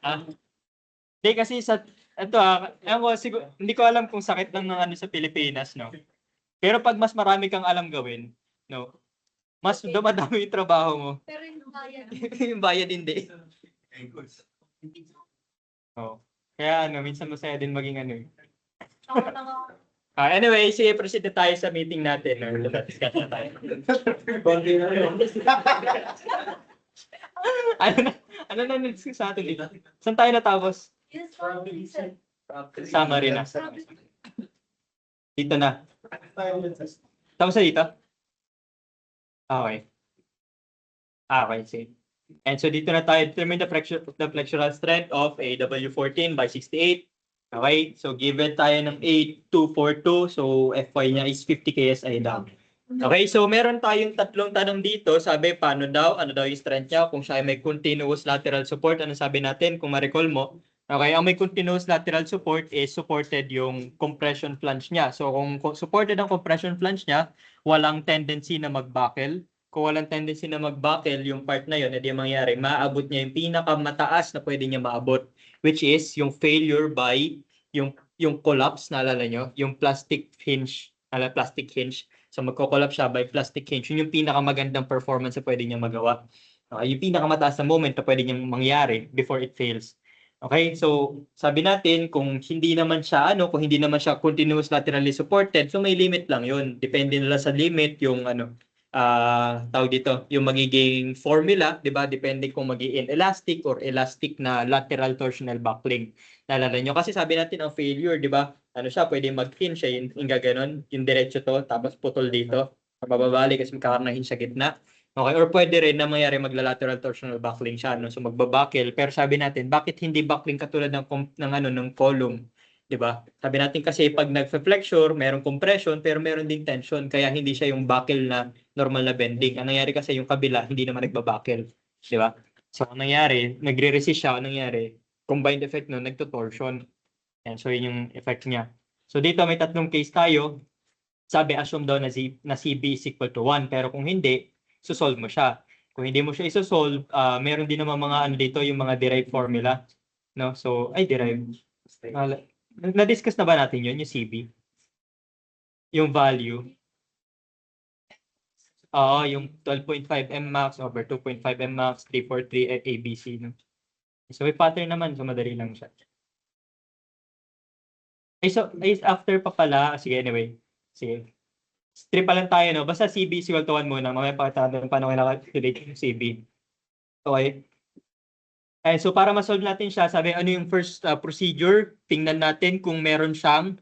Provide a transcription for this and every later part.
Ah, Hindi kasi ewan ko, hindi ko alam kung sakit lang ng ano sa Pilipinas, no? Pero pag mas marami kang alam gawin, no? Mas dumadami yung trabaho mo. Pero yung bayad. Yung bayad hindi. Oh. Kaya ano, minsan masaya din maging ano. Ako na nga. Anyway, sige, proceed na tayo sa meeting natin. No? Discuss na tayo. Konti na yun. ano na discuss sa atin dito? Saan tayo natapos? Yes, probably, sir. Summary na. Dito na. Tapos na dito? Okay. Okay, sige. And so dito na tayo determine the flexural strength of a W14 by 68. Okay, so given tayo ng 8242, so Fy niya is 50 KSI daw. Okay, so meron tayong tatlong tanong dito. Sabi, paano daw? Ano daw yung strength niya? Kung siya ay may continuous lateral support, ano sabi natin? Kung ma-recall mo. Okay, ang may continuous lateral support is supported yung compression flange niya. So kung supported ang compression flange niya, walang tendency na mag-buckle. Kung walang tendency na mag-buckle yung part na yun, edi mangyari, maabot niya yung pinakamataas na pwede niya maabot, which is yung failure by yung collapse, naalala nyo? Yung plastic hinge. So magko-collapse siya by plastic hinge. Yun yung pinakamagandang performance na pwede niya magawa. Yung pinakamataas na moment na pwede niyang mangyari before it fails. Okay, so sabi natin kung hindi naman siya continuous laterally supported, so may limit lang yun. Depende nila sa limit yung tawag dito, yung magiging formula, 'di ba? Depende kung magiging elastic or elastic na lateral torsional buckling. Naalala nyo kasi sabi natin ang failure, 'di ba? Ano siya, pwede mag-hinge siya yung gaganon, yung diretso to tapos putol dito. Mababali kasi magkakaroon ng hinge sa gitna. Okay, or pwede rin na mangyari magla-lateral torsional buckling siya, no? So magbabuckle. Pero sabi natin, bakit hindi buckling katulad ng column, 'di ba? Sabi natin kasi pag nagfe-flexure, merong compression pero meron ding tension, kaya hindi siya yung buckle na normal na bending. Ang nangyari kasi yung kabila, hindi naman nagbabuckle, 'di ba? So ang nangyari, nagre-resist siya, ang nangyari, combined effect no, nagto-torsion. Yan, so yun yung effect niya. So dito may tatlong case tayo. Sabi, assume daw na CB is equal to 1. Pero kung hindi, susolve mo siya. Kung hindi mo siya isosolve, meron din naman mga ano dito, yung mga derived formula. No? So, derived. Na-discuss na ba natin yun, yung CB? Yung value. Yung 12.5 Mmax over 2.5 Mmax, 343 ABC. No? So, may pattern naman. So, madali lang siya. After pa pala, sige, anyway. Sige. Strip pa lang tayo, no? Basta CB is equal to 1 muna. Mamaya pakita natin paano kayo naka-calculate yung CB. Okay? So para ma-solve natin siya, sabi ano yung first procedure? Tingnan natin kung meron siyang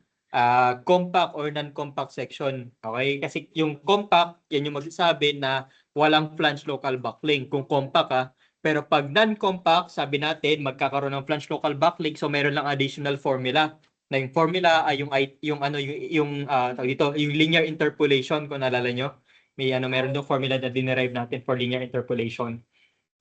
compact or non-compact section. Okay? Kasi yung compact, yan yung magsasabi na walang flange local buckling. Kung compact, pero pag non-compact, sabi natin magkakaroon ng flange local buckling, so meron lang additional formula. Na yung formula ay yung linear interpolation, kung naalala nyo. Meron dong formula na dinerive natin for linear interpolation.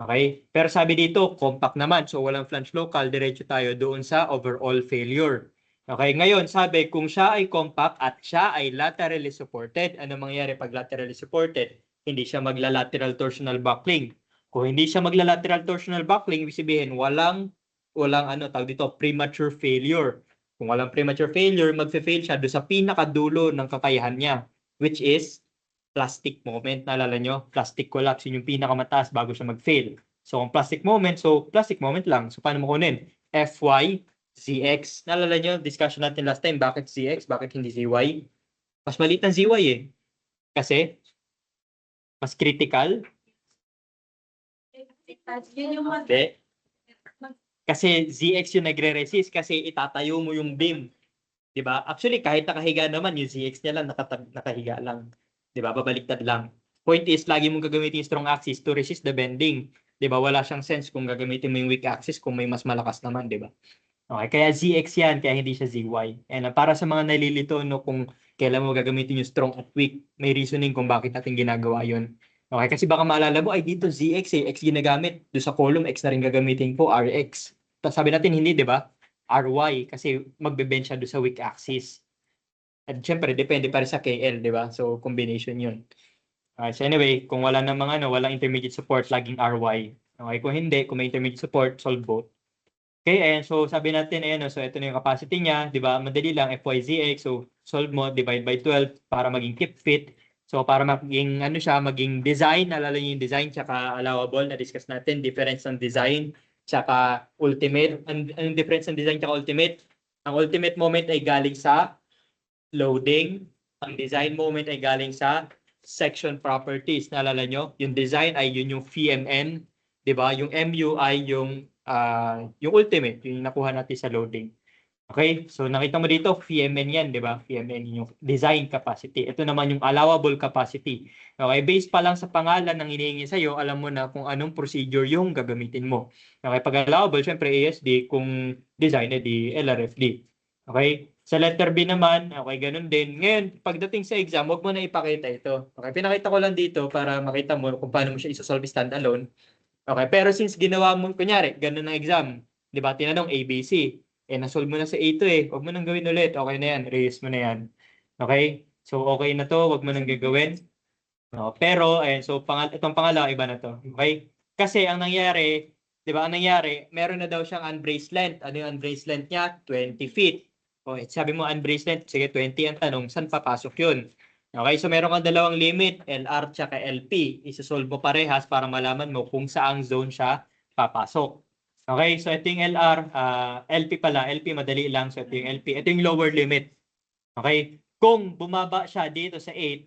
Okay? Pero sabi dito, compact naman. So walang flange local, diretso tayo doon sa overall failure. Okay, ngayon sabi kung siya ay compact at siya ay laterally supported, ano mangyayari pag laterally supported? Hindi siya magla-lateral torsional buckling. Kung hindi siya magla-lateral torsional buckling, ibig sabihin walang premature failure. Kung walang premature failure, magfe-fail siya doon sa pinakadulo ng kakayahan niya, which is plastic moment. Naalala nyo? Plastic collapse, yun yung pinakamataas bago siya mag-fail. So, kung plastic moment lang. So, paano mo kunin? Fy, Zx. Naalala nyo, discussion natin last time, bakit Zx, bakit hindi Zy? Mas maliit ang Zy Kasi, mas critical. Hindi. Kasi Zx yung nagre-resist kasi itatayo mo yung beam. Diba? Actually, kahit nakahiga naman, yung Zx niya lang, nakahiga lang. Diba? Babaliktad lang. Point is, lagi mong gagamitin yung strong axis to resist the bending. Diba? Wala siyang sense kung gagamitin mo yung weak axis kung may mas malakas naman, diba? Okay, kaya Zx yan, kaya hindi siya Zy. And para sa mga nalilito, no, kung kailan mo gagamitin yung strong at weak, may reasoning kung bakit natin ginagawa yun. Okay, kasi baka maalala mo, ay dito Zx X ginagamit. Doon sa column, X na rin gagamitin ko, Rx. Tapos sabi natin hindi, di ba? Ry, kasi magbe-bend siya doon sa weak axis. At syempre, depende pa rin sa KL, di ba? So, combination yun. So anyway, kung wala namang walang intermediate support, laging Ry. Okay, kung hindi, kung may intermediate support, solve both. Okay, ayan. So, sabi natin, ayan, so ito na yung capacity niya, di ba? Madali lang, FYZX. So, solve mo, divide by 12 para maging keep fit. So, para maging, ano siya, maging design, nalala niyo yung design, tsaka allowable, na-discuss natin, difference ng design, tsaka ultimate. Anong difference ng design tsaka ultimate? Ang ultimate moment ay galing sa loading. Ang design moment ay galing sa section properties. Naalala nyo? Yung design ay yun yung VMN. Di ba? Yung MU ay yung ultimate, yung nakuha natin sa loading. Okay? So nakita mo dito, VMN yan, di ba? VMN yung design capacity. Ito naman yung allowable capacity. Okay? Based pa lang sa pangalan ng hinihingi sa'yo, alam mo na kung anong procedure yung gagamitin mo. Okay? Pag allowable, syempre ASD. Kung design, edi LRFD. Okay? Sa letter B naman, okay, ganun din. Ngayon, pagdating sa exam, huwag mo na ipakita ito. Okay? Pinakita ko lang dito para makita mo kung paano mo siya isosolve standalone. Okay, pero since ginawa mo, kunyari, ganun ang exam, di ba, tinanong ABC, nasolve mo na sa A to huwag mo nang gawin ulit, okay na yan, erase mo na yan. Okay, so okay na to, huwag mo nang gagawin. No, pero, so itong pangalawa, iba na to. Okay, kasi ang nangyari, di ba, ang nangyari, meron na daw siyang unbraced length. Ano yung unbraced length niya? 20 feet. Okay, sabi mo unbraced length, sige, 20 ang tanong, saan papasok yun? Okay, so meron kang dalawang limit, LR at LP. Isa-solve mo parehas para malaman mo kung saang zone siya papasok. Okay, so ito yung LR, LP pala, LP madali lang, so ito yung LP. Ito yung lower limit. Okay, kung bumaba siya dito sa 8,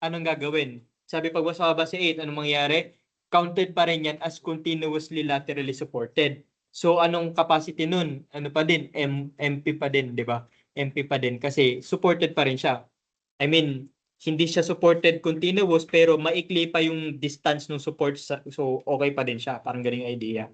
anong gagawin? Sabi pag bumaba sa 8, anong mangyayari? Counted pa rin yan as continuously laterally supported. So anong capacity nun? Ano pa din? MP pa din, di ba? MP pa din kasi supported pa rin siya. I mean, hindi siya supported continuous pero maikli pa yung distance ng support so okay pa din siya. Parang galing idea.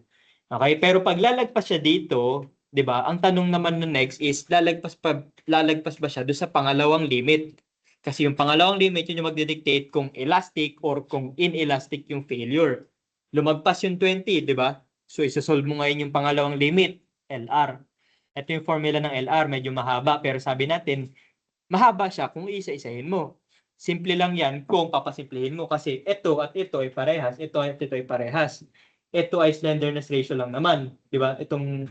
Okay, pero pag lalagpas siya dito, 'di ba? Ang tanong naman no next is lalagpas ba siya do sa pangalawang limit? Kasi yung pangalawang limit yun yung magdidictate kung elastic or kung inelastic yung failure. Lumagpas yung 20, 'di ba? So isosolve mo ngayon yung pangalawang limit, LR. Ito yung formula ng LR, medyo mahaba pero sabi natin mahaba siya kung isa-isahin mo. Simple lang yan kung papasimplihin mo kasi ito at ito ay parehas, ito at ito ay parehas. Ito ay slenderness ratio lang naman, di ba? Hindi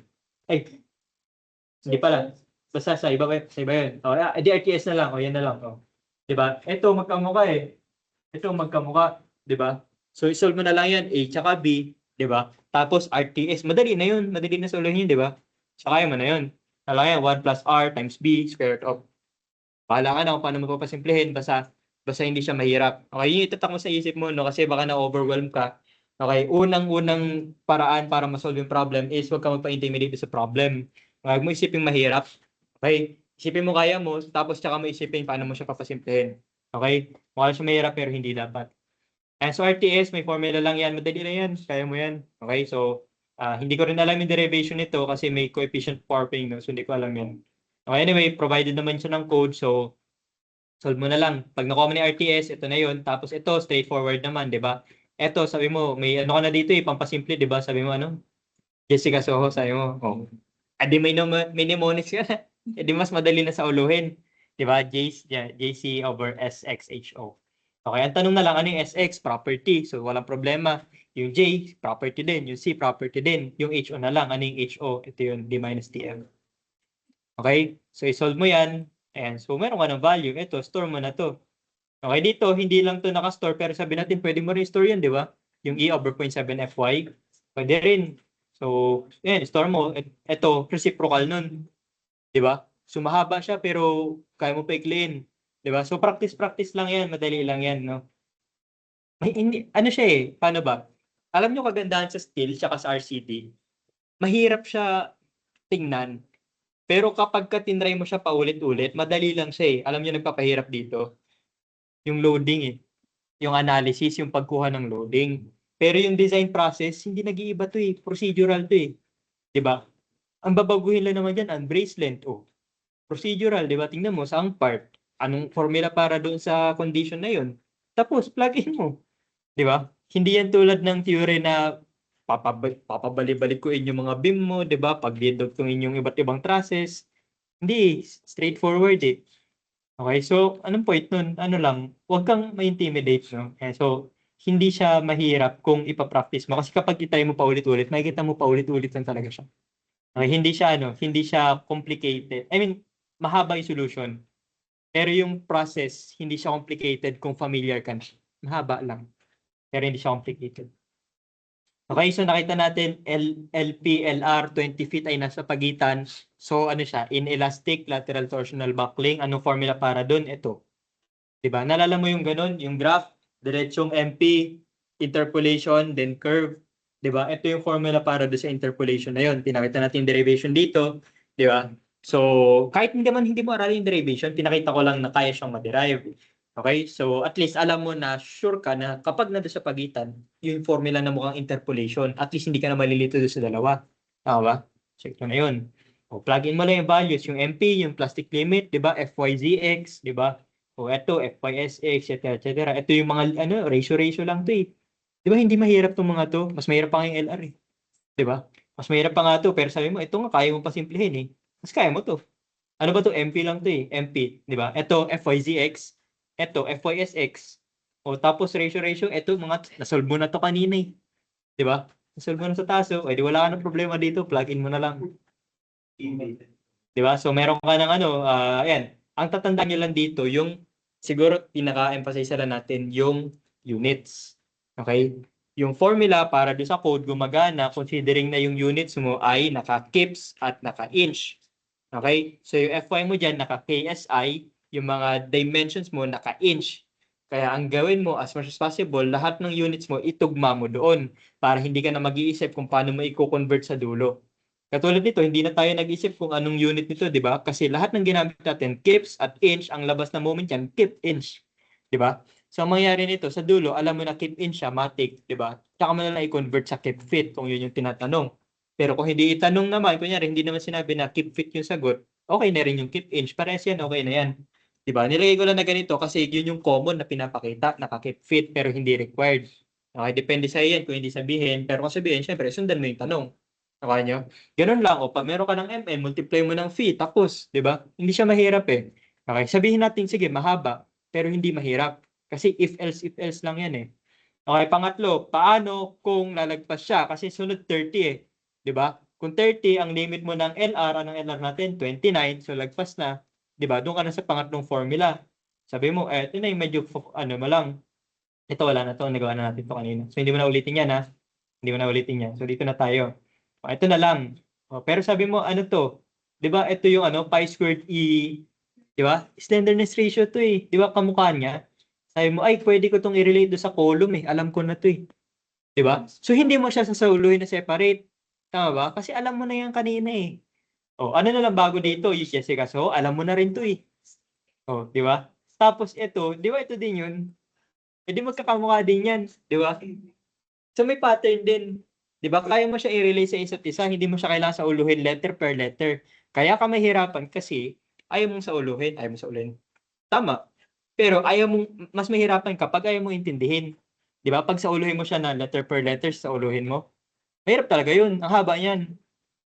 pala. Basta sa iba yun. O, DRTS na lang, o yan na lang. O. Di ba? Ito magkamukha Ito magkamukha, di ba? So, isolve mo na lang yan, A tsaka B, di ba? Tapos RTS, madali na yun, madali na soluhin yun, di ba? So, kaya mo na yun. Talaga yan, 1 plus R times B square root of. Bahala ka na kung paano mo papasimplihin, basta hindi siya mahirap. Okay, yung itatak mo sa isip mo, no, kasi baka na-overwhelm ka. Okay, unang-unang paraan para ma-solve yung problem is huwag ka magpa-intimidate sa problem. Huwag mo isipin mahirap. Okay, isipin mo kaya mo, tapos tsaka mo isipin paano mo siya papasimplihin. Okay, mukha siya mahirap pero hindi dapat. And so RTS, may formula lang yan, madali na yan, kaya mo yan. Okay, so hindi ko rin alam yung derivation nito kasi may coefficient warping, no? So hindi ko alam yan. Okay, anyway, provided naman siya ng code, so solve mo na lang. Pag nakuha mo ni RTS, ito na yun. Tapos ito, straightforward naman, di ba? Ito, sabi mo, may ano ka na dito pampasimple, di ba? Sabi mo ano? Jessica Soho, sabi mo. Oh. Adi may mnemonics ka na. Edi mas madali na sa uluhin. Di ba? JC over SXHO. Okay, ang tanong na lang, ano yung SX? Property. So, walang problema. Yung J, property din. Yung C, property din. Yung HO na lang. Ano yung HO? Ito yung D minus TM. Okay? So, isolve mo yan. And so, meron ka ng value. Ito, store mo na to. Okay, dito, hindi lang to nakastore. Pero sabi natin, pwede mo rin store yan, di ba? Yung E over 0.7 FY. Pwede rin. So, yan, store mo. Ito, reciprocal nun. Di ba? So, mahaba siya, pero kaya mo pa i-clean. Di ba? So, practice lang yan. Madali lang yan, no? Ano siya paano ba? Alam nyo kagandahan sa steel, tsaka sa RCD, mahirap siya tingnan. Pero kapag tinry mo siya paulit-ulit, madali lang siya Alam niyo nagpapahirap dito? Yung loading Yung analysis, yung pagkuha ng loading. Pero yung design process, hindi nag-iiba to Procedural to 'Di ba? Ang babaguhin lang naman diyan, unbraced length. Procedural, 'di ba? Tingnan mo saang part. Anong formula para doon sa condition na 'yon? Tapos plug in mo. 'Di ba? Hindi yan tulad ng theory na papabalik-balik ko yung mga beam mo, 'di ba? Pag-deductungin yung iba't ibang trusses. Hindi, straightforward Okay, so anong point nun? Ano lang, huwag kang ma-intimidate, no? So, hindi siya mahirap kung ipapractice mo. Kasi kapag itry mo paulit-ulit, makikita mo paulit-ulit lang talaga siya. Okay, hindi siya complicated. I mean, mahaba yung solution. Pero yung process, hindi siya complicated kung familiar ka na. Mahaba lang. Pero hindi siya complicated. Okay, so nakita natin LP, LR, 20 feet ay nasa pagitan. So ano siya, inelastic lateral torsional buckling. Anong formula para doon? Ito. 'Di ba? Nalala mo yung ganun, yung graph, diretsong MP, interpolation, then curve. 'Di ba? Ito yung formula para doon sa interpolation na yun. Pinakita natin yung derivation dito, 'di ba? So, kahit hindi mo aralin yung derivation, pinakita ko lang na kaya siyang ma-derive. Okay? So, at least alam mo na sure ka na kapag nandoon sa pagitan, yung formula na mukhang interpolation, at least hindi ka na malilito doon sa dalawa. Tama ba? Check ko na yun. O, plug in mo lang yung values, yung MP, yung plastic limit, 'di ba? FYZX, 'di ba? O eto, FYSX, etc. Ito yung mga ratio lang 'to eh. 'Di ba hindi mahirap 'tong mga 'to? Mas mahirap pa nga yung LR eh. 'Di ba? Mas mahirap pa nga 'to, pero sabi mo ito nga kaya mo pa simplihin eh. Mas kaya mo 'to. Ano ba 'to? MP lang 'to eh. MP, 'di ba? Ito FYZX, ito FYSX. O tapos ratio, ito mga nasolve mo na 'to kanina eh. 'Di ba? Nasolve mo na sa taso, eh di wala ka ng problema dito, plug in mo na lang. 'Di ba? So meron ka ng ayan. Ang tatandaan niyo lang dito yung siguro pinaka-emphasize lang natin yung units. Okay? Yung formula para do sa code gumagana considering na yung units mo ay naka-kips at naka-inch. Okay? So yung FY mo diyan naka-KSI, yung mga dimensions mo naka-inch. Kaya ang gawin mo as much as possible, lahat ng units mo itugma mo doon para hindi ka na mag-iisip kung paano mo i-convert sa dulo. Katulad nito, hindi na tayo nag-isip kung anong unit nito, di ba? Kasi lahat ng ginamit natin, kips at inch, ang labas na moment yan, kip inch. Di ba? So, ang mangyayari nito, sa dulo, alam mo na kip inch siya, matik, di ba? Tsaka mo na lang i-convert sa kip fit kung yun yung tinatanong. Pero kung hindi itanong naman, kunyari, hindi naman sinabi na kip fit yung sagot, okay na rin yung kip inch. Parehas yan, okay na yan. Di ba? Nilagay ko lang na ganito kasi yun yung common na pinapakita, naka-kip fit pero hindi required. Okay, depende sa yan kung hindi sabihin. Pero kung sabihin, syempre, sundan mo yung tanong. Okay nyo? Ganun lang. O, pag meron ka ng MN, multiply mo ng fee, tapos, di ba? Hindi siya mahirap eh. Okay, sabihin natin, sige, mahaba, pero hindi mahirap. Kasi if else lang yan eh. Okay, pangatlo, paano kung lalagpas siya? Kasi sunod 30 eh. Di ba? Kung 30, ang limit mo ng LR, anong LR natin? 29, so lagpas na. Di ba? Doon ka na sa pangatlong formula. Sabi mo, ito na yung medyo, mo lang. Ito wala na to, nagawa na natin to kanina. So, hindi mo na ulitin yan ha. Hindi mo na ulitin yan. So, dito na tayo. Ito na lang. Pero sabi mo, ano to? 'Di ba? Ito yung pi squared E, 'di ba? Slenderness ratio to eh. 'Di ba kamukha niya? Sabi mo, ay pwede ko tong i-relate do sa column eh. Alam ko na to eh. 'Di ba? So hindi mo siya sasawluhin na separate. Tama ba? Kasi alam mo na yan kanina eh. Ano na lang bago dito, yung Jessica. So, alam mo na rin to eh. 'Di ba? Tapos ito, 'di ba ito din yun? Hindi magkakamukha din yan, 'di ba? So may pattern din. 'Di ba? Kaya mo siya i-relate sa isa't isa, hindi mo siya kailangan sauluhin letter per letter. Kaya ka mahirapan kasi ayaw mong sauluhin, ayaw mong sauluhin. Tama. Pero ayaw mong mas mahirapan kapag ayaw mong intindihin. 'Di ba? Pag sauluhin mo siya na letter per letter, sauluhin mo. Mahirap talaga 'yun. Ang haba niyan.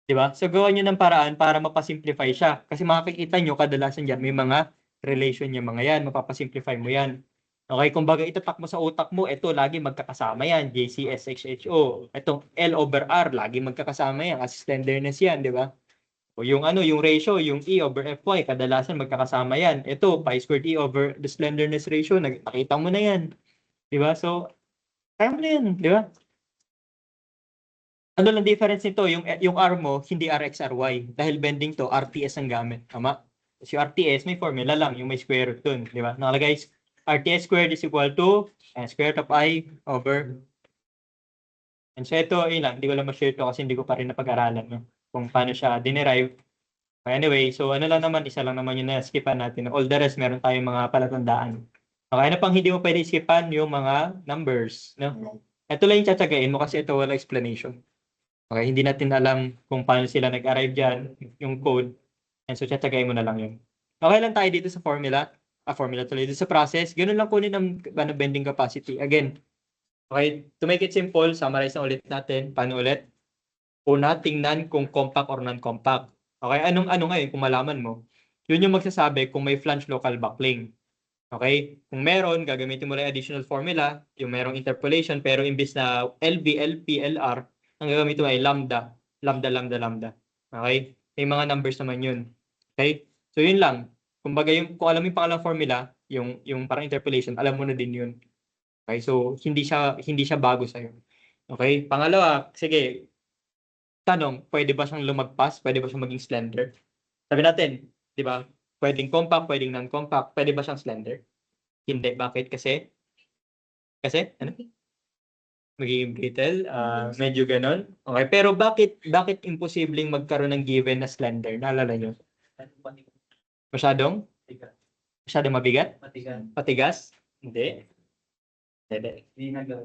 'Di ba? So gawan niyo ng paraan para mapasimplify siya. Kasi makikita niyo kadalasan diyan may mga relation yung mga yan, mapapasimplify mo yan. Okay, kumbaga itatak mo sa utak mo, ito lagi magkakasama yan, JCSHHO. Itong L over R, lagi magkakasama yan, kasi slenderness yan, di ba? O yung yung ratio, yung E over Fy, kadalasan magkakasama yan. Ito, pi squared E over the slenderness ratio, nakita mo na yan. Di ba? So, kaya mo na yan, di ba? Ano lang difference nito, yung R mo, hindi RXRY. Dahil bending to, RTS ang gamit. Tama? Kasi yung RTS, may formula lang, yung may square root dun. Di ba? Nakalagay, RTS squared is equal to square root of I over. And so ito, lang, hindi ko lang ma-share to kasi hindi ko pa rin napag-aralan no? Kung paano siya dinerive. Anyway, so ano lang naman, isa lang naman yung na-skipan natin. All the rest, meron tayong mga palatandaan. Okay, ano pang hindi mo pwede skipan? Yung mga numbers. No? Ito lang yung tsatsagain mo kasi ito wala explanation. Okay, hindi natin alam kung paano sila nag-arrive dyan, yung code. And so, tsatsagain mo na lang yun. Okay lang tayo dito sa formula. Formula tuloy. Dito sa process, ganun lang kunin ang bending capacity. Again, okay, to make it simple, summarize na ulit natin. Paano ulit? Una, tingnan kung compact or non-compact. Okay, anong ngayon kung malaman mo? Yun yung magsasabi kung may flange local buckling. Okay? Kung meron, gagamitin mo lang additional formula, yung merong interpolation, pero imbis na LB, LP, LR, ang gagamitin mo ay lambda. Lambda, lambda, lambda. Okay? May mga numbers naman yun. Okay? So yun lang. Kumbaga kung alam mo yung pangalang formula, yung parang interpolation, alam mo na din yun. Okay? So hindi siya bago sa'yo. Okay? Pangalawa, sige, tanong, pwede ba siyang lumagpas? Pwede ba siyang maging slender? Sabi natin, di ba? Pwedeng compact, pwedeng non-compact. Pwede ba siyang slender? Hindi. Bakit? Kasi ano? Magiging brittle, medyo ganon. Okay, pero bakit imposibleng magkaroon ng given na slender? Naalala nyo? Masyadong? Masyadong mabigat? Patigas? Hindi.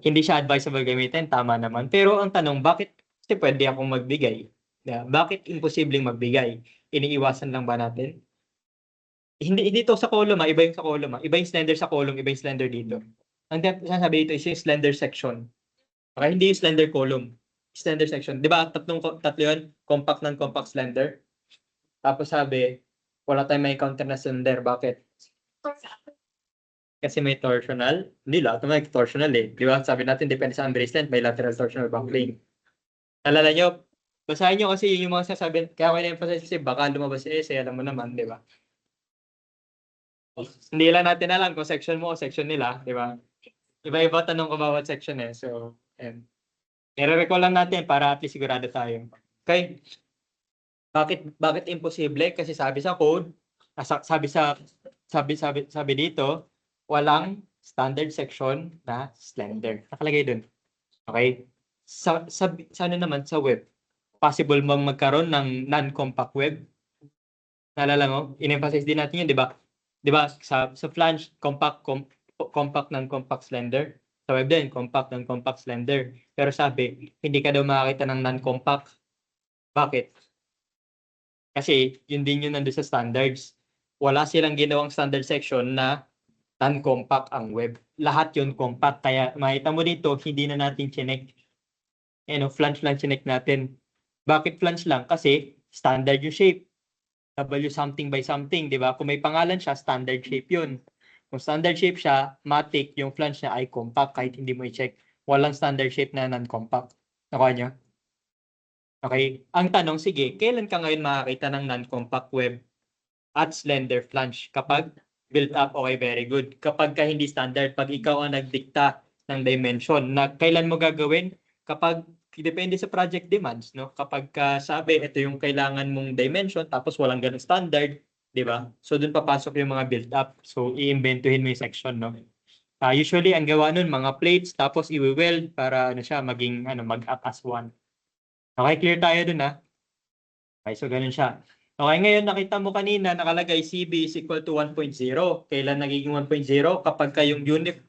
Hindi siya advisable gamitin, tama naman. Pero ang tanong, bakit kasi pwede akong magbigay? Bakit imposibleng magbigay? Iniiwasan lang ba natin? Hindi to sa column, iba yung sa column. Iba yung slender sa column, iba yung slender dito. Ang sinasabi dito is yung slender section. Okay, hindi yung slender column. Slender section. Di ba, tatlo yun? Compact, non-compact, slender. Tapos sabi, wala tayong may counter na slender. Bakit? Kasi may torsional. Hindi lahat may torsional eh. Di ba? Sabi natin, depende sa Amber's length, may lateral torsional buckling. Alala nyo, basahin nyo kasi yung mga sasabihin. Kaya ko na-emphasize kasi baka lumabas sa essay, alam mo naman, di ba? Hindi lang natin alam kung section mo o section nila, di ba? Iba-iba tanong ko bawat section eh. So, i-recall lang natin para at least sigurado tayo. Okay? Bakit imposible? Kasi sabi sa code, sabi dito, walang standard section na slender. Nakalagay dun. Okay? Sa ano naman sa web? Possible bang magkaroon ng non-compact web? Naalala mo? In-emphasize din natin yun, di ba? Di ba? Sa flange, compact, non-compact, slender. Sa web din, compact, non-compact, slender. Pero sabi, hindi ka daw makakita ng non-compact. Bakit? Kasi yun din yun nandun sa standards. Wala silang ginawang standard section na non-compact ang web. Lahat yun compact. Kaya makita mo dito, hindi na natin chinek. Flange lang chinek natin. Bakit flange lang? Kasi standard yung shape. W something by something, di ba? Kung may pangalan siya, standard shape yun. Kung standard shape siya, matic, yung flange niya ay compact kahit hindi mo i-check. Walang standard shape na non-compact. Nakuha niyo? Okay. Ang tanong, sige, kailan ka ngayon makakita ng non-compact web at slender flange? Kapag built up, okay, very good. Kapag ka hindi standard, pag ikaw ang nagdikta ng dimension, na kailan mo gagawin? Kapag depende sa project demands, no? Kapag sabi, ito yung kailangan mong dimension, tapos walang ganung standard, di ba? So, dun papasok yung mga build up. So, i-inventuhin mo yung section, no? Usually, ang gawa nun, mga plates, tapos i-weld para siya, maging, mag-up as one. Okay, clear tayo dun, ha? Okay, so ganun siya. Okay, ngayon nakita mo kanina nakalagay CB is equal to 1.0. Kailan nagiging 1.0? Kapag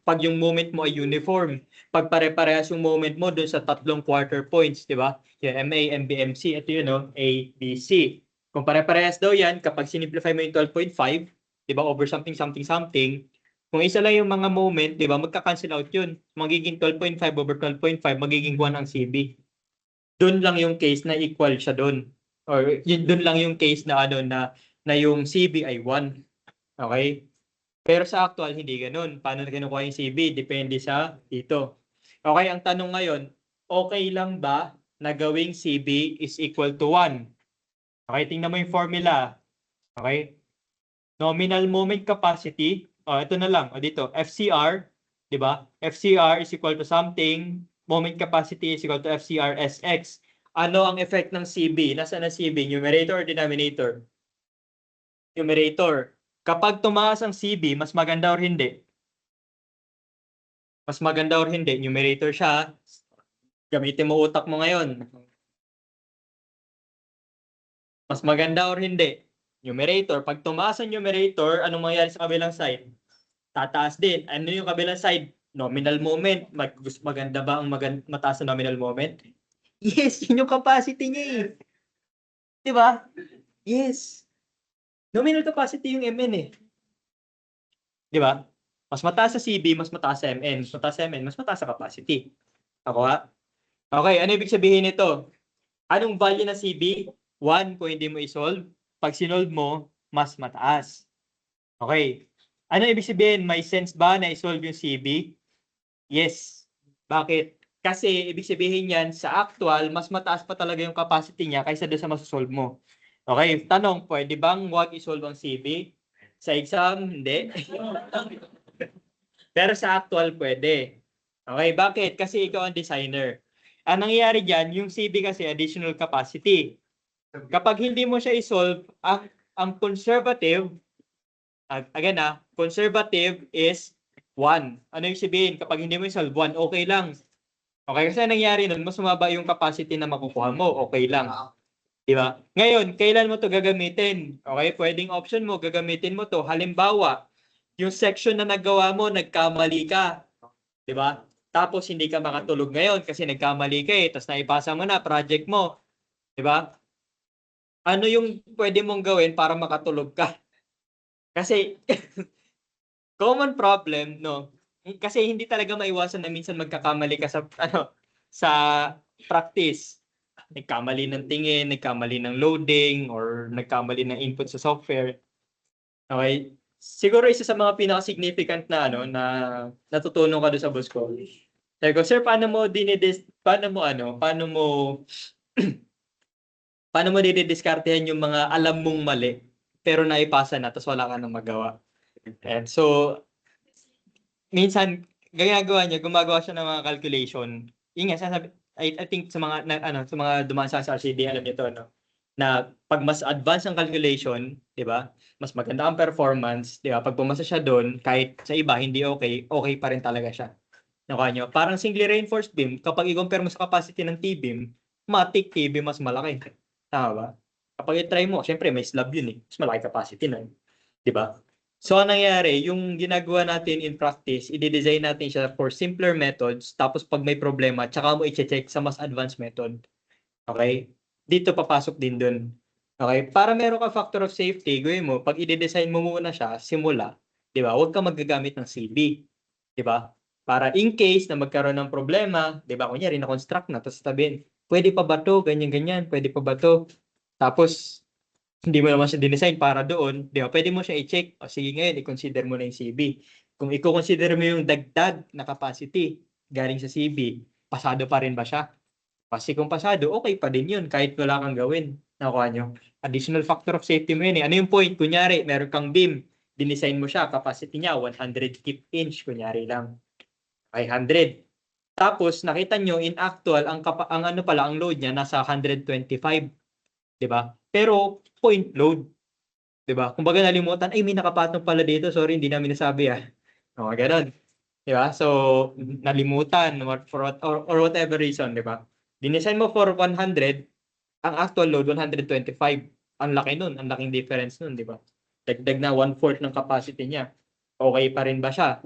pag yung moment mo ay uniform. Pag pare-parehas yung moment mo doon sa tatlong quarter points, di ba? Yung MA, MB, MC, ito yun, no? A, B, C. Kung pare-parehas daw yan, kapag sinimplify mo yung 12.5, di ba, over something, something, something, kung isa lang yung mga moment, di ba, magka-cancel out yun. Magiging 12.5 over 12.5, magiging 1 ang CB. Doon lang yung case na equal siya doon. Or doon lang yung case na na yung CB ay 1. Okay? Pero sa actual hindi ganoon. Paano na kinukuha yung CB? Depende sa dito. Okay, ang tanong ngayon, okay lang ba na gawing CB is equal to 1? Okay, tingnan mo yung formula. Okay? Nominal moment capacity, ito na lang, dito, FCR, di ba? FCR is equal to something, moment capacity is equal to FCR SX. Ano ang effect ng CB? Nasaan ang CB? Numerator or denominator? Numerator. Kapag tumaas ang CB, mas maganda or hindi? Mas maganda or hindi? Numerator siya. Gamitin mo utak mo ngayon. Mas maganda or hindi? Numerator. Pag tumaas ang numerator, anong mangyayari sa kabilang side? Tataas din. Ano yung kabilang side? Nominal moment. Maganda ba ang mataas na nominal moment? Yes, yun yung capacity niya eh. Di ba? Yes. Nominal capacity yung MN eh. Di ba? Mas mataas sa CB, mas mataas sa MN. Mas mataas sa MN, mas mataas sa capacity. Ako ha? Okay, ano ibig sabihin nito? Anong value ng CB? 1 kung hindi mo isolve. Pag sinolve mo, mas mataas. Okay. Ano ibig sabihin? May sense ba na isolve yung CB? Yes. Bakit? Kasi ibig sabihin yan, sa actual, mas mataas pa talaga yung capacity niya kaysa doon sa masosolve mo. Okay, tanong, pwede bang wag isolve ang CB? Sa exam, hindi. Pero sa actual, pwede. Okay, bakit? Kasi ikaw ang designer. Ang nangyayari dyan, yung CB kasi additional capacity. Kapag hindi mo siya isolve, ang conservative, again conservative is 1. Ano yung sabihin? Kapag hindi mo isolve 1, okay lang. Okay, kasi ang nangyari nun, mas sumaba yung capacity na makukuha mo, okay lang. Di ba? Ngayon, kailan mo to gagamitin? Okay, pwedeng option mo, gagamitin mo to. Halimbawa, yung section na nagawa mo, nagkamali ka. Di ba? Tapos hindi ka makatulog ngayon kasi nagkamali ka tapos naipasa mo na project mo. Di ba? Ano yung pwede mong gawin para makatulog ka? Kasi common problem, no? Kasi hindi talaga maiwasan na minsan magkakamali ka sa sa practice. Nagkamali ng tingin, nagkamali ng loading, or nagkamali ng input sa software. Okay? Siguro isa sa mga pinaka-significant na na natutunan ko doon sa boss ko. Sabi ko, sir, paano mo didiskartehan yung mga alam mong mali pero naipasa na tapos wala ka nang magawa. And so minsan gumagawa siya ng mga calculation. Yun nga, I think sa mga sa mga dumaan sa RCD, alam niyo to, no? Na pag mas advanced ang calculation, 'di ba? Mas maganda ang performance, 'di ba? Pag pumasa siya doon, kahit sa iba hindi okay, okay pa rin talaga siya. Nakuha niyo? Parang singly reinforced beam, kapag i-compare mo sa capacity ng T-beam, matik T-beam mas malaki. Tama ba? Kapag i-try mo, syempre may slab yun eh. Mas malaki capacity nun. 'Di ba? So, ang nangyayari, yung ginagawa natin in practice, i-design natin siya for simpler methods, tapos pag may problema, tsaka mo i-check sa mas advanced method. Okay? Dito papasok din dun. Okay? Para meron ka factor of safety, gawin mo, pag i-design mo muna siya, simula, di ba? Huwag ka magagamit ng CB. Di ba? Para in case na magkaroon ng problema, di ba? Kunyari, na-construct na, tapos sabihin, pwede pa ba to? Ganyan-ganyan, pwede pa ba to? Tapos, hindi mo naman siya dinesign para doon, di ba? Pwede mo siya i-check. O sige ngayon, i-consider mo na yung CB. Kung i-consider mo yung dagdag na capacity galing sa CB, pasado pa rin ba siya? Kasi kung pasado, okay pa din yun kahit wala kang gawin. Nakuha nyo? Additional factor of safety mo yun eh. Ano yung point? Kunyari, meron kang beam, dinesign mo siya, capacity niya, 100 kip inch, kunyari lang. 500. Tapos, nakita nyo, in actual, ang ano pala, ang load niya, nasa 125. 'Di ba? Pero point load, 'di ba? Kumbaga nalimutan, ay may nakapatong pala dito, sorry hindi namin nasabi ah. O gano'n. 'Di ba? So nalimutan or whatever reason, 'di ba? Dinesign mo for 100, ang actual load 125. Ang laki nun, ang laking difference nun, 'di ba? Dagdag na 1/4 ng capacity niya. Okay pa rin ba siya?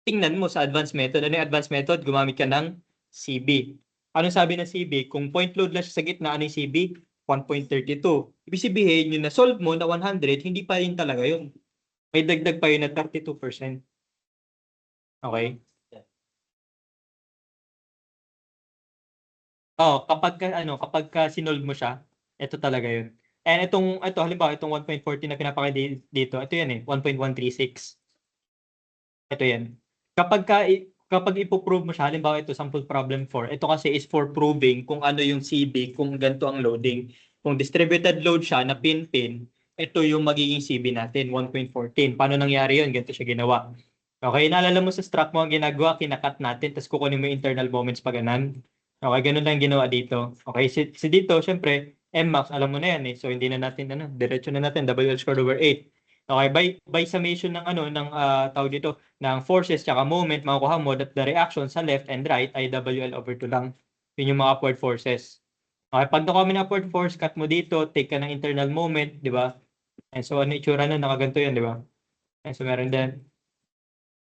Tingnan mo sa advanced method. Ano yung advanced method? Gumamit ka ng CB. Anong sabi ng CB? Kung point load lang siya sa gitna, ano yung CB? 1.32. Ibig sabihin, yung na-solve mo na 100, hindi pa rin talaga yun. May dagdag pa yun na 32%. Okay? Oh, kapag ka sinolve mo siya, ito talaga yun. And ito halimbawa, itong 1.40 na pinapakita dito, ito yan eh, 1.136. Ito yan. Kapag ipo-prove mo siya, halimbawa ito, sample problem 4, ito kasi is for proving kung ano yung CB, kung ganito ang loading. Kung distributed load siya na pin-pin, ito yung magiging CB natin, 1.14. Paano nangyari yun? Ganito siya ginawa. Okay, naalala mo sa struct mo ang ginagawa, kinakat natin, tapos kukunin mo yung internal moments pa ganan. Okay, ganun lang ginawa dito. Okay, si dito, syempre, Mmax, alam mo na yan eh. So, hindi na natin, diretso na natin, WL squared over 8. Okay, by summation ng tawag dito, ng forces tsaka moment, makukuha mo that the reaction sa left and right ay WL over 2 lang. Yun yung mga upward forces. Okay, pag nakuha mo ng upward force, cut mo dito, take ka ng internal moment, di ba? And so, ano itsura na, nakaganto yan, di ba? And so, meron din.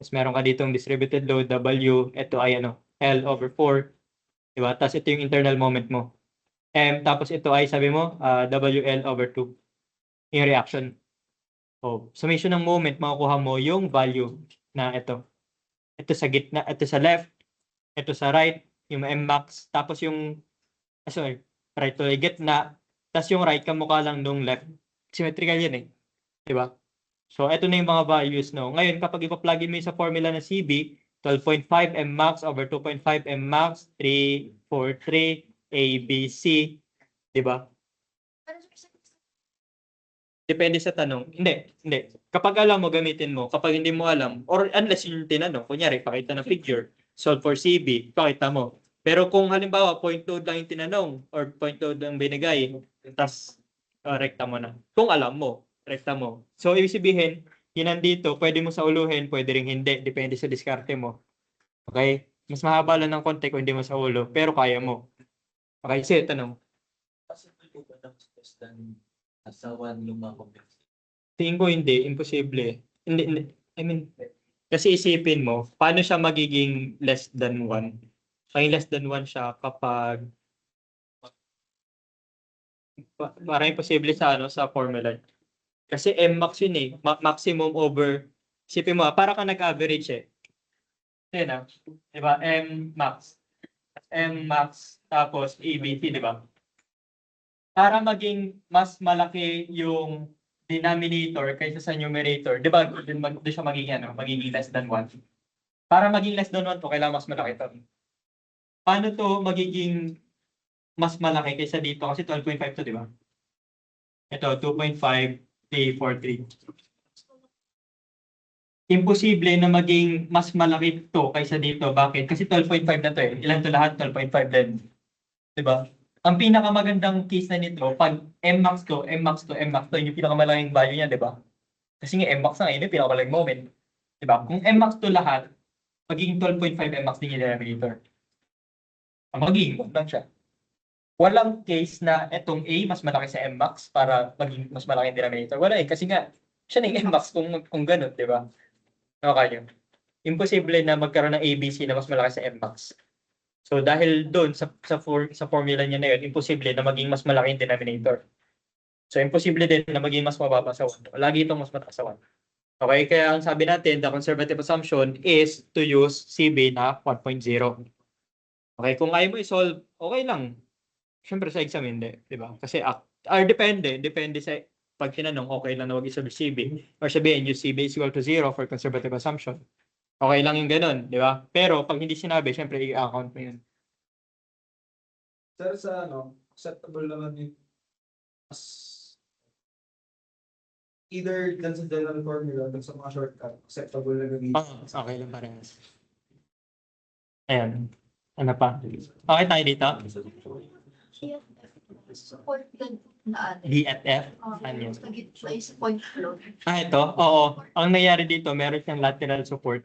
Tapos meron ka ditong distributed load, W, ito ay L over 4, di ba? Tapos ito yung internal moment mo. Tapos ito ay, sabi mo, WL over 2, yung reaction. So, summation ng moment, makukuha mo yung value na ito. Ito sa gitna, ito sa left, ito sa right, yung Mmax, tapos yung, right to gitna, tapos yung right kamukha lang nung left. Symmetrical yan eh. Di ba? So, ito na yung mga values, no? Ngayon, kapag ipa-plug in mo sa formula ng CB, 12.5 M max over 2.5 M max, 343 ABC, di ba? Depende sa tanong. Hindi. Kapag alam mo, gamitin mo. Kapag hindi mo alam, or unless yung tinanong, kunyari, pakita ng figure, solve for CB, pakita mo. Pero kung halimbawa, point load lang yung tinanong, or point load lang binigay, tas rekta mo na. Kung alam mo, rekta mo. So, ibig sabihin, yun nandito, pwede mo sa uluhin, pwede rin hindi. Depende sa diskarte mo. Okay? Mas mahaba lang ng konti kung hindi mo sa ulo, pero kaya mo. Okay, sige, tanong. Asawan lumako. Tingin ko hindi, imposible. Hindi. I mean, kasi isipin mo, paano siya magiging less than 1? Ay, less than 1 siya kapag parang imposible sa sa formula. Kasi M max yun eh, maximum over. Isipin mo, para ka nag-average eh. Yan ah, di ba? M max, tapos EBT, di ba? Para maging mas malaki yung denominator kaysa sa numerator, di ba, doon siya magiging less than 1. Para maging less than 1 to, kailangan mas malaki to. Paano to magiging mas malaki kaysa dito? Kasi 12.5 to, di ba? Ito, 2.5, 343. Imposible na maging mas malaki to kaysa dito. Bakit? Kasi 12.5 na to eh. Ilan to lahat? 12.5 din. Di ba? Ang pinakamagandang case na nito, pag M max to, yun yung pinakamalaking value niya, di ba? Kasi nga M max na, yun yung pinakamalaking moment. Di ba? Kung M max to lahat, magiging 12.5 M max din yung denominator. Ang magiging lang siya. Walang case na etong A mas malaki sa M max para maging mas malaki yung denominator. Wala eh, kasi nga, siya na yung M max kung ganun, di ba? Okay yun. Imposible na magkaroon ng ABC na mas malaki sa M max. So dahil doon sa formula niya na yun, imposible na maging mas malaki yung denominator. So imposible din na maging mas mababa sa 1. Lagi itong mas mataas sa 1. Okay, kaya ang sabi natin, the conservative assumption is to use CB na 1.0. Okay, kung ayaw mo i-solve, okay lang. Siyempre sa exam hindi, di ba? Kasi depende sa pag tinanong, okay lang na wag i-solve CB. Or sabihin, use CB is equal to 0 for conservative assumption. Okay lang yung ganun, di ba? Pero pag hindi sinabi, syempre i-account mo yun. Sir, sa acceptable naman yung mas either dun sa general formula, dun sa mga shortcut, acceptable na gamitin. Okay lang parehas. Ayan. Ano pa? Okay tayo dito? Supported na ano. DFF? Ano yun? Place point flow. Ito? Oo. Ang nangyari dito, meron siyang lateral support.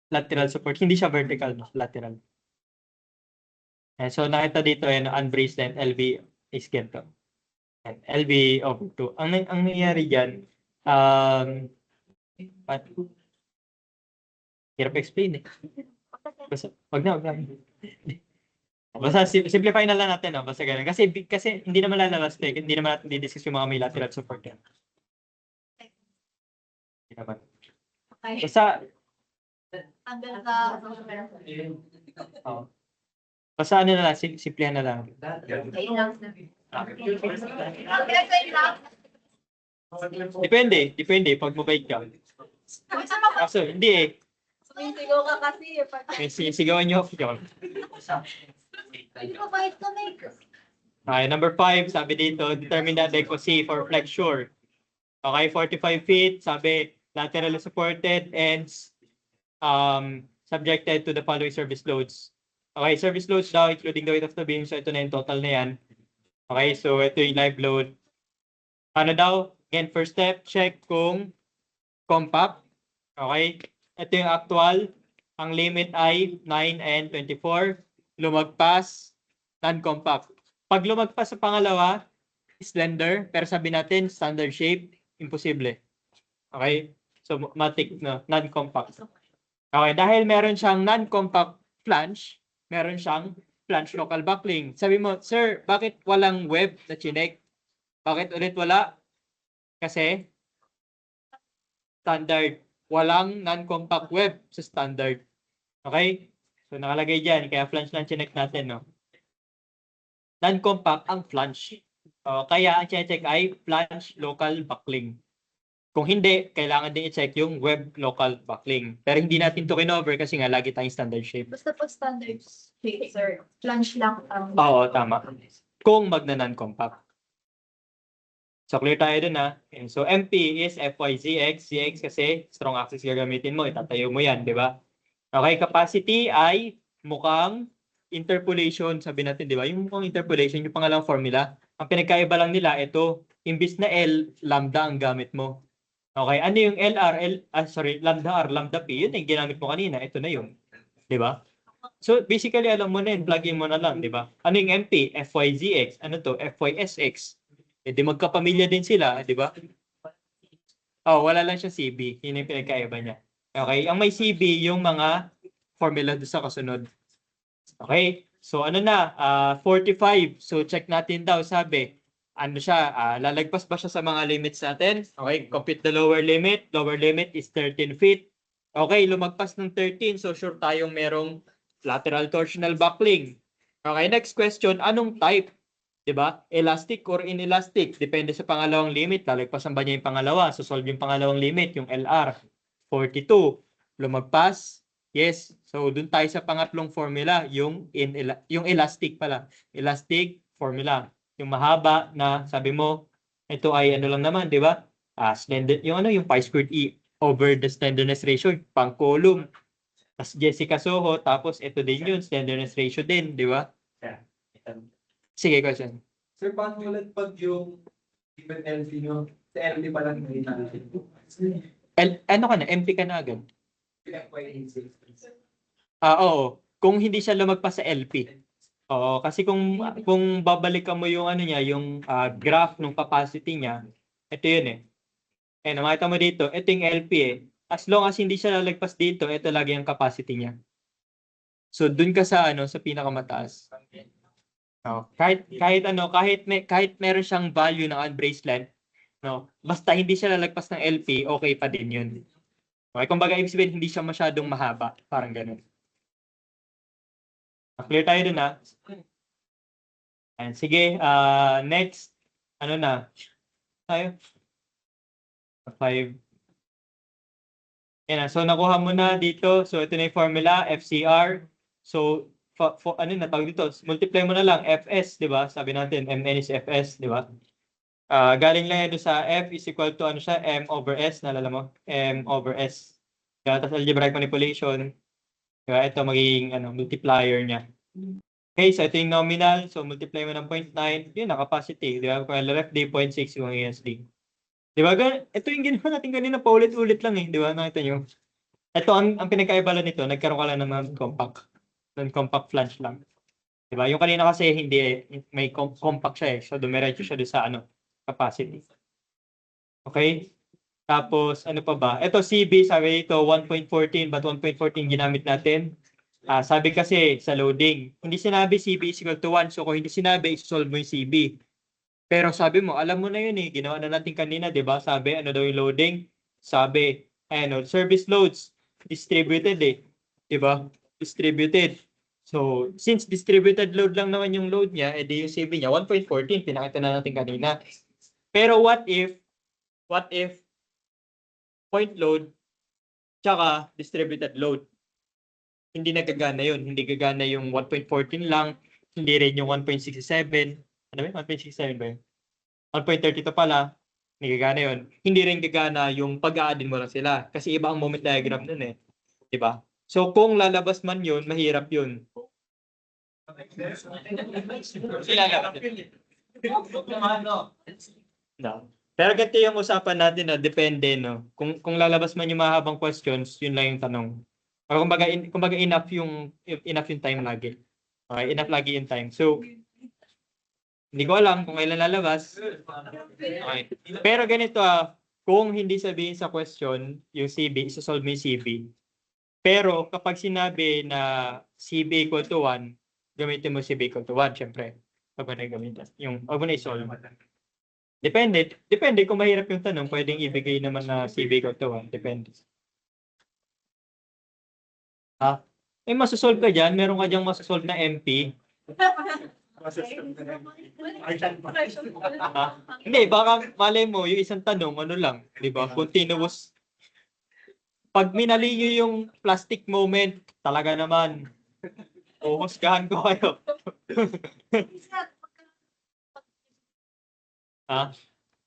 Lateral support. Hindi siya vertical, no? Lateral. So, nakita dito, unbraced length, LB is ganito. And LB over 2. Ang nangyari dyan, hirap explain eh. Basta, wag na. Basta simplify na lang natin, no? Basta ganun. Kasi hindi naman lalabas eh. Hindi naman natin didiscuss yung mga may lateral support yan. Hindi naman. Okay. Basta, Ang ganda. basta ano na lang, simplihan na lang. Okay lang. Depende, pag mabait ka. Kaso, hindi eh. Sumisigaw ka kasi. Sigawan niyo ako. Hindi ko bait kami. Okay, number 5, sabi dito, determine the adequacy for flexure. Okay, 45 feet, sabi, laterally supported and subjected to the following service loads. Okay, service loads daw, including the weight of the beam. So, ito na yung total na yan. Okay, so ito yung live load. Ano daw? Again, first step, check kung compact. Okay, ito yung actual. Ang limit ay 9 and 24. Lumagpas, non-compact. Pag lumagpas sa pangalawa, slender, pero sabi natin, standard shape, imposible. Okay? So, matik na, non-compact. Okay, dahil meron siyang non-compact flange, meron siyang flange local buckling. Sabi mo, sir, bakit walang web na chinek? Bakit ulit wala? Kasi, standard. Walang non-compact web sa standard. Okay? So, nakalagay dyan. Kaya flange lang chinek natin, no? Non-compact ang flange. Kaya ang check ay flange local buckling. Kung hindi, kailangan din i-check yung web local backlink. Pero hindi natin to kinover kasi nga lagi tayong standard shape. Basta pag standard shape, sir. Plunge lang ang... Oo, tama. Kung magna-non-compact. So clear tayo dun ha. And so MP is FYZX. ZX kasi strong axis gagamitin mo. Itatayo mo yan, di ba? Okay, capacity ay mukhang interpolation. Sabi natin, di ba? Yung mukhang interpolation, yung pangalawang formula. Ang pinagkaiba lang nila, ito, imbis na L, lambda ang gamit mo. Okay, ano yung lambda R, lambda P, yun yung ginamit mo kanina. Ito na yun. Di ba? So basically, alam mo na yun, plug in mo na lang, di ba? Ano yung MP? FYZX. Ano to? FYSX. Eh, di magkapamilya din sila, di ba? Oh, wala lang siya CB. Yun yung pinagkaiba niya. Okay, ang may CB, yung mga formula doon sa kasunod. Okay, so ano na, 45. So check natin daw, sabi, ano siya, lalagpas ba siya sa mga limits natin? Okay, compute the lower limit. Lower limit is 13 feet. Okay, lumagpas ng 13, so sure tayong merong lateral torsional buckling. Okay, next question, anong type? Diba? Elastic or inelastic? Depende sa pangalawang limit. Lalagpasan ba niya yung pangalawa? So solve yung pangalawang limit, yung LR. 42. Lumagpas? Yes. So dun tayo sa pangatlong formula, yung elastic pala. Elastic formula. Yung mahaba na sabi mo, ito ay ano lang naman, di ba? Slender, yung pi squared E over the slenderness ratio, pang column. Tapos Jessica Soho, tapos ito din yun, slenderness ratio din, di ba? Sige, question. Sir, paano ulit pag yung given LP nyo, sa LP pa lang hindi natin? Ano ka na? MP ka na agad? FY86. Oo. Kung hindi siya lumagpas sa LP. Oo, kasi kung babalikan mo yung ano niya, yung graph ng capacity niya, ito yun eh. Eh, nakita mo dito, ito yung LP eh. As long as hindi siya lalagpas dito, ito lagi yung capacity niya. So, dun ka sa sa pinakamataas. Oh, kahit meron siyang value ng unbraced length, no, basta hindi siya lalagpas ng LP, okay pa din yun. Okay, kumbaga ibig sabihin hindi siya masyadong mahaba, parang ganun. Clear tayo dun ha. And sige, next, ano na? Tayo. 5. Yan na. So nakuha mo na dito. So ito na yung formula, FCR. So ano na tawag dito? Multiply mo na lang Fs, 'di ba? Sabi natin Mn is Fs, 'di ba? Galing lang ito sa F is equal to ano siya, M over S, naalala mo? M over S. Diba? Tapos algebraic manipulation. Diba? Ito magiging multiplier niya. Okay, so ito yung nominal. So multiply mo ng 0.9. Yun na capacity. Diba? Kung LRF, 0.6 yung ESD. Diba? Ito yung ginawa natin kanina, paulit-ulit lang eh. Diba? Nakita nyo? Ito, ang pinagkaiba lang nito, nagkaroon ka lang ng non-compact. Non-compact flange lang. Diba? Yung kanina kasi hindi eh, may compact siya eh. So dumiretso siya doon sa capacity. Okay? Tapos, ano pa ba? Ito, CB, sabi dito, 1.14. But 1.14 ginamit natin? Sabi kasi sa loading, hindi sinabi CB is equal to 1. So kung hindi sinabi, isolve mo yung CB. Pero sabi mo, alam mo na yun eh. Ginawa na natin kanina, di ba? Sabi, ano daw yung loading? Sabi, service loads, distributed eh. Di ba? Distributed. So, since distributed load lang naman yung load niya, edi yung CB niya, 1.14, pinakita na natin kanina. Pero what if point load, tsaka distributed load? Hindi nagagana yun. Hindi gagana yung 1.14 lang, hindi rin yung 1.67. Ano ba yun? 1.67 ba yun? 1.32 pala, hindi gagana yun. Hindi rin gagana yung pag-a-addin mo lang sila. Kasi iba ang moment diagram nun eh. Diba? So kung lalabas man yun, mahirap yun. No. Pero ganito yung usapan natin na depende, no? Kung lalabas man yung mahabang questions, yun lang yung tanong. O kumbaga enough yung time lagi. Okay, enough lagi yung time. So, hindi ko alam kung kailan lalabas. Okay. Pero ganito kung hindi sabihin sa question, yung CB, isa-solve mo yung CB. Pero kapag sinabi na CB equal to 1, gamitin mo CB equal to 1, syempre. Pag mo na gamitin. Pag mo na i-solve. Depende kung mahirap yung tanong, pwedeng ibigay naman na CB equal to 1. Depende. May masasolve ka dyan, meron ka dyang masasolve na MP. Hindi, baka malay mo, yung isang tanong, ano lang, di ba? Continuous. Pag minali nyo yung plastic moment, talaga naman, uhusgahan ko kayo. Ha?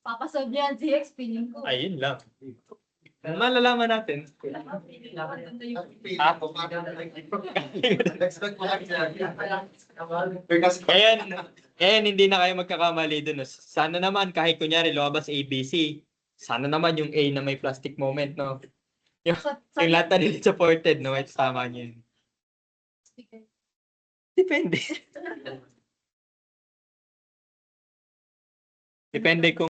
Papasolve yan, GX, feeling ko. Ayun lang. Malalaman natin. Expect mo lang siya. Ngayon, hindi na kayo magkakamali dun. No? Sana naman, kahit kunyari, lumabas ABC, sana naman yung A na may plastic moment, no? Yung lahat na nila supported, no? Ito tama niyo yun. Depende. Depende kung